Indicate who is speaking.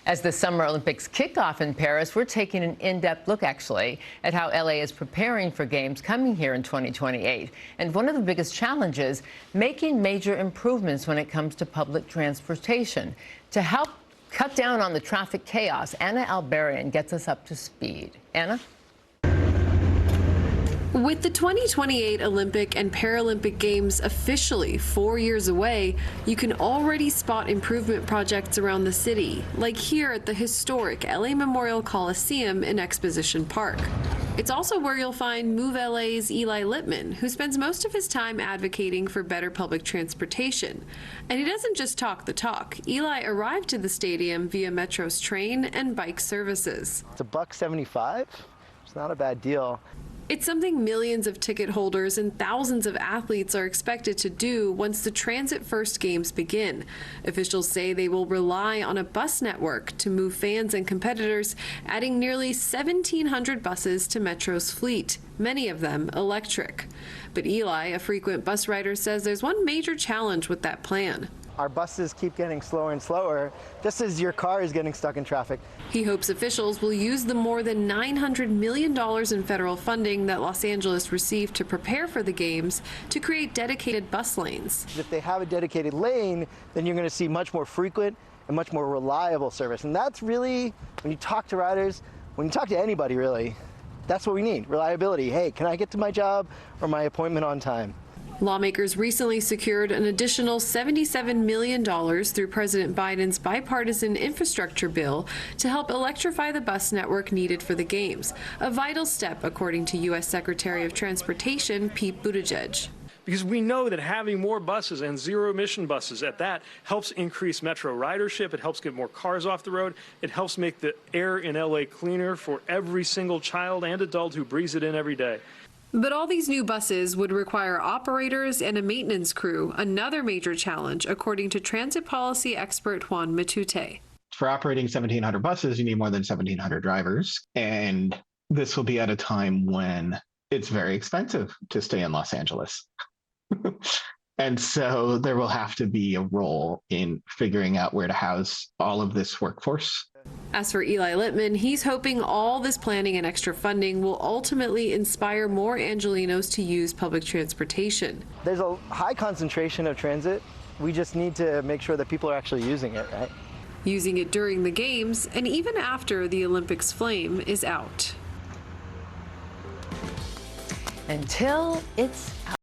Speaker 1: As the Summer Olympics kick off in Paris, we're taking an in-depth look, actually, at how LA is preparing for games coming here in 2028. And one of the biggest challenges, making major improvements when it comes to public transportation. To help cut down on the traffic chaos, Anna Albaryan gets us up to speed. Anna?
Speaker 2: With the 2028 Olympic and Paralympic Games officially 4 years away, you can already spot improvement projects around the city, like here at the historic LA Memorial Coliseum in Exposition Park. It's also where you'll find Move LA's Eli Lipmen, who spends most of his time advocating for better public transportation. And he doesn't just talk the talk. Eli arrived to the stadium via Metro's train and bike services.
Speaker 3: It's $1.75. It's not a bad deal.
Speaker 2: It's something millions of ticket holders and thousands of athletes are expected to do once the transit-first games begin. Officials say they will rely on a bus network to move fans and competitors, adding nearly 1,700 buses to Metro's fleet, many of them electric. But Eli, a frequent bus rider, says there's one major challenge with that plan.
Speaker 3: Our buses keep getting slower and slower, just as your car is getting stuck in traffic.
Speaker 2: He hopes officials will use the more than $900 million in federal funding that Los Angeles received to prepare for the games to create dedicated bus lanes.
Speaker 3: If they have a dedicated lane, then you're going to see much more frequent and much more reliable service. And that's really, when you talk to riders, when you talk to anybody really, that's what we need, reliability. Hey, can I get to my job or my appointment on time?
Speaker 2: Lawmakers recently secured an additional $77 million through President Biden's bipartisan infrastructure bill to help electrify the bus network needed for the games, a vital step, according to U.S. Secretary of Transportation Pete Buttigieg.
Speaker 4: Because we know that having more buses and zero-emission buses at that helps increase metro ridership, it helps get more cars off the road, it helps make the air in LA cleaner for every single child and adult who breathes it in every day.
Speaker 2: But all these new buses would require operators and a maintenance crew, another major challenge, according to transit policy expert Juan Matute.
Speaker 5: For operating 1,700 buses, you need more than 1,700 drivers. And this will be at a time when it's very expensive to stay in Los Angeles. And so there will have to be a role in figuring out where to house all of this workforce.
Speaker 2: As for Eli Lipmen, he's hoping all this planning and extra funding will ultimately inspire more Angelenos to use public transportation.
Speaker 3: There's a high concentration of transit. We just need to make sure that people are actually using it, right?
Speaker 2: Using it during the games and even after the Olympics flame is out.
Speaker 1: Until it's out.